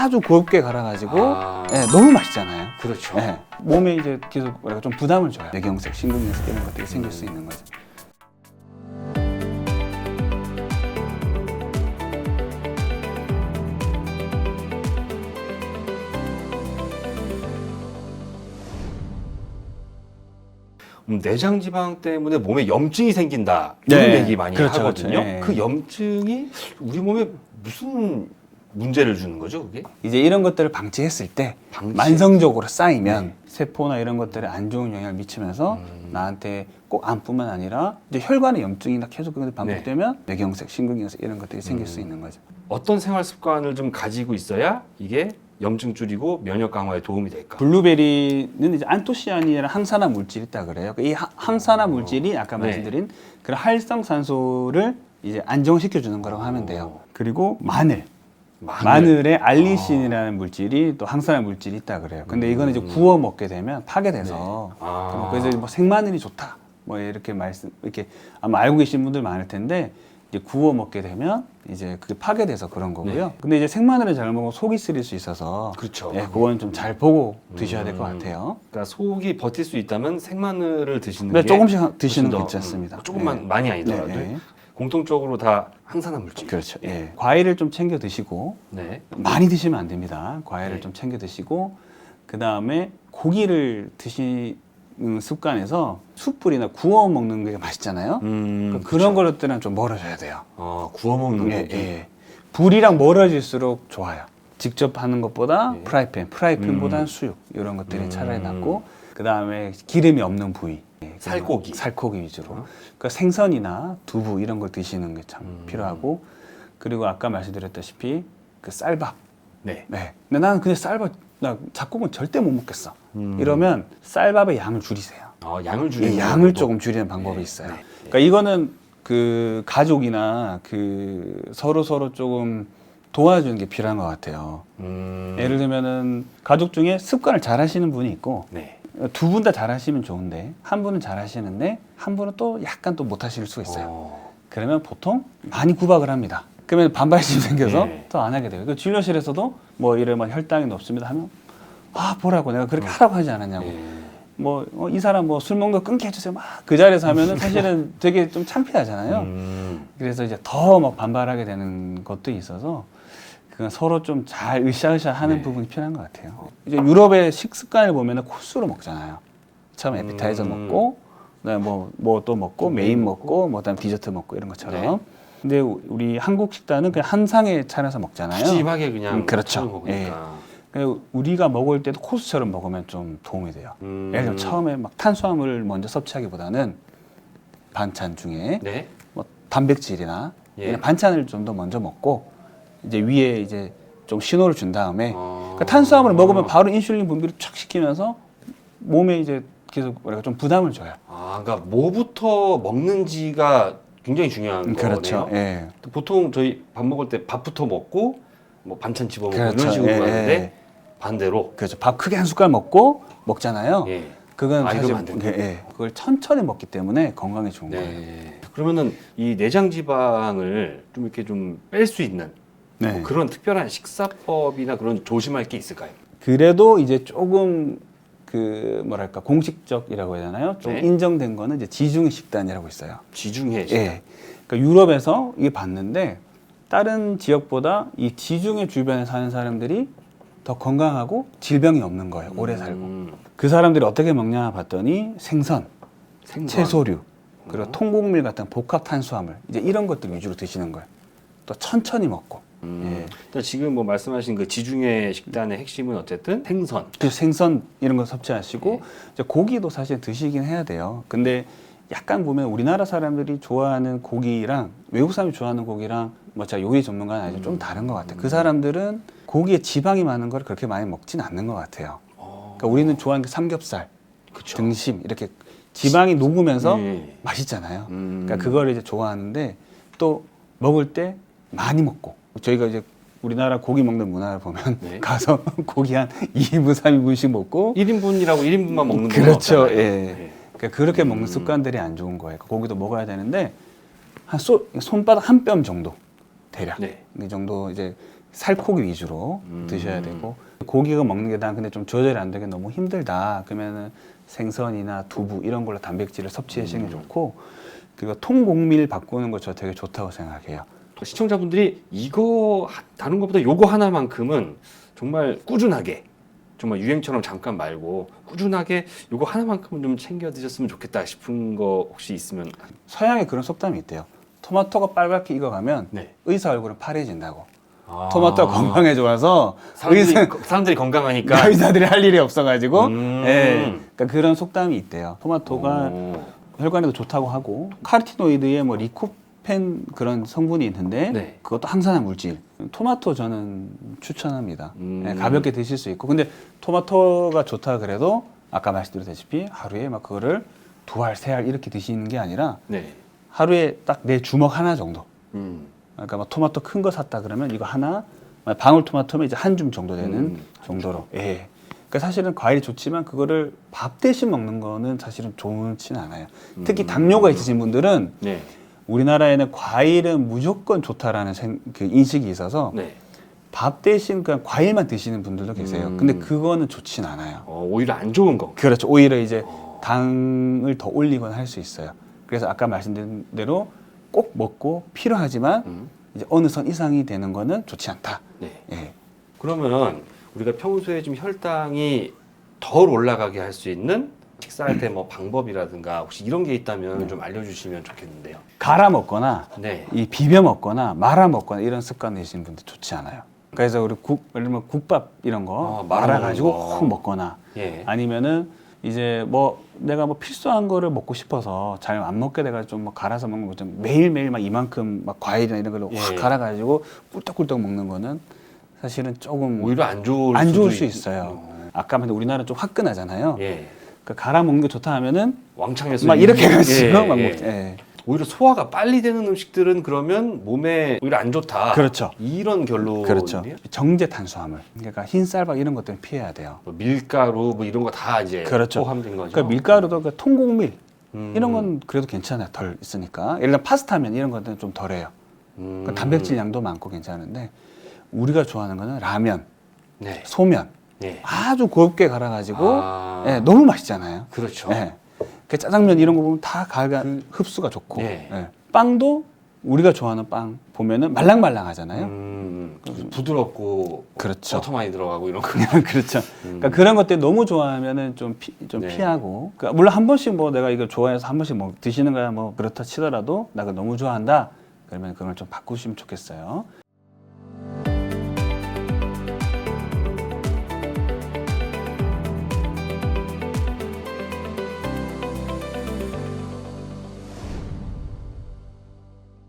아주 곱게 갈아가지고 예, 너무 맛있잖아요. 그렇죠. 예, 몸에 이제 계속 뭐랄까 좀 부담을 줘요. 뇌경색, 심근경색 이런 것들이 생길 수 있는 거죠. 내장 지방 때문에 몸에 염증이 생긴다 이런 네. 얘기 많이 그렇죠, 하거든요. 그렇죠. 네. 그 염증이 우리 몸에 무슨 문제를 주는 거죠, 그게? 이제 이런 것들을 방치했을 때 방치? 만성적으로 쌓이면 네. 세포나 이런 것들에 안 좋은 영향을 미치면서 나한테 꼭 암뿐만 아니라 이제 혈관의 염증이나 계속 그게 반복되면 뇌경색, 심근경색 이런 것들이 생길 수 있는 거죠. 어떤 생활 습관을 좀 가지고 있어야 이게 염증 줄이고 면역 강화에 도움이 될까? 블루베리는 이제 안토시아닌이라는 항산화 물질이 있다 그래요. 이 항산화 물질이 아까 네. 말씀드린 그런 활성산소를 이제 안정시켜 주는 거라고 하면 돼요. 그리고 마늘에 알리신이라는 물질이 또 항산화 물질이 있다 그래요. 근데 이거는 이제 구워 먹게 되면 파괴돼서 그래서 뭐 생마늘이 좋다. 뭐 이렇게 이렇게 아마 알고 계신 분들 많을 텐데 이제 구워 먹게 되면 이제 그게 파괴돼서 그런 거고요. 네. 근데 이제 생마늘을 잘 먹으면 속이 쓰릴 수 있어서 그렇죠. 예, 그건 좀 잘 보고 드셔야 될 것 같아요. 그러니까 속이 버틸 수 있다면 생마늘을 드시는 네, 게 조금씩 드시는 훨씬 더, 괜찮습니다. 조금만 네. 많이 아니더라도 네. 공통적으로 다 항산화 물질. 그렇죠. 예. 과일을 좀 챙겨 드시고 네. 많이 드시면 안 됩니다. 과일을 네. 좀 챙겨 드시고 그 다음에 고기를 드시는 습관에서 숯불이나 구워 먹는 게 맛있잖아요. 그런 것들은 좀 멀어져야 돼요. 구워 먹는 예, 고기. 예. 불이랑 멀어질수록 좋아요. 직접 하는 것보다 네. 프라이팬보다는 수육 이런 것들이 차라리 낫고 그 다음에 기름이 없는 부위. 예, 살코기 위주로. 그러니까 생선이나 두부 이런 걸 드시는 게 참 필요하고 그리고 아까 말씀드렸다시피 그 쌀밥. 네. 네. 근데 나는 그냥 쌀밥 나 잡곡은 절대 못 먹겠어. 이러면 쌀밥의 양을 줄이세요. 양을 줄이는 예, 양을 것도. 조금 줄이는 방법이 네. 있어요. 네. 그러니까 이거는 그 가족이나 그 서로 조금 도와주는 게 필요한 것 같아요. 예를 들면은 가족 중에 습관을 잘 하시는 분이 있고 네. 두 분 다 잘 하시면 좋은데 한 분은 잘 하시는데 한 분은 또 약간 또 못 하실 수가 있어요. 그러면 보통 많이 구박을 합니다. 그러면 반발심이 생겨서 네. 더 안 하게 돼요. 그 진료실에서도 뭐 이러면 혈당이 높습니다 하면 보라고 내가 그렇게 하라고 하지 않았냐고. 뭐 이 사람 뭐 술 먹는 거 끊게 해주세요. 막 그 자리에서 하면은 사실은 되게 좀 창피하잖아요. 그래서 이제 더 막 반발하게 되는 것도 있어서 그건 서로 좀 잘 으쌰으쌰 하는 부분이 필요한 것 같아요. 이제 유럽의 식습관을 보면은 코스로 먹잖아요. 처음 에피타이저 먹고, 그다음에 뭐 또 먹고, 메인 먹고, 뭐 그다음 디저트 먹고 이런 것처럼. 네. 근데 우리 한국 식단은 그냥 한 상에 차려서 먹잖아요. 푸짐하게 그냥 그렇죠. 하는 거니까. 우리가 먹을 때도 코스처럼 먹으면 좀 도움이 돼요. 예를 들면 처음에 막 탄수화물을 먼저 섭취하기보다는 반찬 중에 네. 뭐 단백질이나 이런 반찬을 좀 더 먼저 먹고 이제 위에 이제 좀 신호를 준 다음에 그러니까 탄수화물을 먹으면 바로 인슐린 분비를 쫙 시키면서 몸에 이제 계속 좀 부담을 줘요. 그러니까 뭐부터 먹는지가 굉장히 중요한 그렇죠. 거네요. 예. 보통 저희 밥 먹을 때 밥부터 먹고 뭐 반찬 집어 먹고 그렇죠. 이런 식으로 예, 하는데 예. 반대로 그렇죠. 밥 크게 한 숟갈 먹고 먹잖아요. 예. 그건 사실 이러면 안 된다. 그걸 천천히 먹기 때문에 건강에 좋은 거예요. 네. 그러면은 이 내장 지방을 좀 이렇게 좀 뺄 수 있는 네. 뭐 그런 특별한 식사법이나 그런 조심할 게 있을까요? 그래도 이제 조금 그 뭐랄까 공식적이라고 해야 되나요? 좀 네. 인정된 거는 이제 지중해 식단이라고 있어요. 지중해 예. 그러니까 유럽에서 이게 봤는데 다른 지역보다 이 지중해 주변에 사는 사람들이 더 건강하고 질병이 없는 거예요. 오래 살고. 그 사람들이 어떻게 먹냐 봤더니 생선. 채소류, 그리고 통곡물 같은 복합 탄수화물 이제 이런 것들 위주로 드시는 거예요. 또 천천히 먹고. 예. 일단 지금 뭐 말씀하신 그 지중해 식단의 핵심은 어쨌든 생선. 그 생선 이런 거 섭취하시고 이제 고기도 사실 드시긴 해야 돼요. 근데 약간 보면 우리나라 사람들이 좋아하는 고기랑 외국 사람이 좋아하는 고기랑 뭐 제가 요리 전문가는 아니지만 좀 다른 것 같아요. 그 사람들은 고기에 지방이 많은 걸 그렇게 많이 먹진 않는 것 같아요. 그러니까 우리는 좋아하는 게 삼겹살, 그쵸. 등심 이렇게 지방이 녹으면서 예. 맛있잖아요. 그러니까 그걸 이제 좋아하는데 또 먹을 때 많이 먹고 저희가 이제 우리나라 고기 먹는 문화를 보면 네. 가서 고기 한 2인분, 3인분씩 먹고 1인분이라고 1인분만 먹는 건 그렇죠. 없잖아요. 예. 네. 그러니까 그렇게 먹는 습관들이 안 좋은 거예요. 고기도 먹어야 되는데 한 손바닥 한 뼘 정도 대략 네. 이 정도 이제 살코기 위주로 드셔야 되고 고기가 먹는 게 난 근데 좀 조절이 안 되게 너무 힘들다. 그러면은 생선이나 두부 이런 걸로 단백질을 섭취하시는 게 좋고 그리고 통곡밀 바꾸는 거 저 되게 좋다고 생각해요. 시청자분들이 이거 다른 것보다 요거 하나만큼은 정말 꾸준하게 정말 유행처럼 잠깐 말고 꾸준하게 요거 하나만큼은 좀 챙겨 드셨으면 좋겠다 싶은 거 혹시 있으면 서양에 그런 속담이 있대요. 토마토가 빨갛게 익어가면 네. 의사 얼굴은 파래진다고. 아. 토마토가 건강에 좋아서 사람들이 건강하니까 의사들이 할 일이 없어가지고 음. 예, 그러니까 그런 속담이 있대요. 토마토가 오. 혈관에도 좋다고 하고 카로티노이드에 뭐 리코펜 그런 성분이 있는데 네. 그것도 항산화 물질. 토마토 저는 추천합니다. 예, 가볍게 드실 수 있고 근데 토마토가 좋다 그래도 아까 말씀드렸다시피 하루에 막 그거를 2알, 3알 이렇게 드시는 게 아니라 네. 하루에 딱 내 주먹 하나 정도. 그러니까 막 토마토 큰 거 샀다 그러면 이거 하나, 방울토마토면 이제 한 줌 정도 되는 정도로. 예. 그러니까 사실은 과일이 좋지만 그거를 밥 대신 먹는 거는 사실은 좋지는 않아요. 특히 당뇨가 있으신 분들은 네. 우리나라에는 과일은 무조건 좋다라는 그 인식이 있어서 네. 밥 대신 그냥 과일만 드시는 분들도 계세요. 근데 그거는 좋진 않아요. 오히려 안 좋은 거. 그렇죠. 오히려 이제 당을 더 올리거나 할 수 있어요. 그래서 아까 말씀드린 대로 꼭 먹고 필요하지만 이제 어느 선 이상이 되는 거는 좋지 않다. 네. 예. 그러면 우리가 평소에 좀 혈당이 덜 올라가게 할 수 있는 식사할 때 뭐 방법이라든가 혹시 이런 게 있다면 좀 알려주시면 좋겠는데요. 갈아 먹거나 네. 이 비벼 먹거나 말아 먹거나 이런 습관 내시는 분들 좋지 않아요. 그래서 우리 예를 들면 국밥 이런 거 말아 말아가지고 먹는 거. 훅 먹거나 예. 아니면은 이제 뭐 내가 뭐 필수한 거를 먹고 싶어서 잘 안 먹게 돼가지고 좀 뭐 갈아서 먹는 거 좀 매일매일 막 이만큼 막 과일이나 이런 걸로 확 예. 갈아가지고 꿀떡꿀떡 먹는 거는 사실은 조금 오히려 안 좋을 안 좋을 수도 수 있어요. 아까 근데 우리나라는 좀 화끈하잖아요. 예. 그 갈아 먹는 게 좋다 하면은 왕창에서 막 이렇게 해가지고 예, 막 예. 먹지. 예. 오히려 소화가 빨리 되는 음식들은 그러면 몸에 오히려 안 좋다. 그렇죠. 이런 결론이에요. 그렇죠. 정제 탄수화물. 그러니까 흰쌀밥 이런 것들은 피해야 돼요. 뭐 밀가루 뭐 이런 거 다 이제 그렇죠. 포함된 거죠. 그러니까 밀가루도 그러니까 통곡밀 음. 이런 건 그래도 괜찮아요. 덜 있으니까. 예를 들어 파스타면 이런 것들은 좀 덜해요. 그러니까 단백질 양도 많고 괜찮은데 우리가 좋아하는 거는 라면, 네. 소면 네. 아주 곱게 갈아가지고 아. 예, 너무 맛있잖아요. 그렇죠. 예. 그 짜장면 이런 거 보면 다 흡수가 좋고 예. 예. 빵도 우리가 좋아하는 빵 보면은 말랑말랑하잖아요. 부드럽고 그렇죠. 버터 많이 들어가고 이런 거. 그렇죠. 그러니까 그런 것들 너무 좋아하면은 좀 네. 피하고. 그러니까 물론 한 번씩 뭐 내가 이거 좋아해서 한 번씩 뭐 드시는 거야 뭐 그렇다 치더라도 나 그거 너무 좋아한다. 그러면 그걸 좀 바꾸시면 좋겠어요.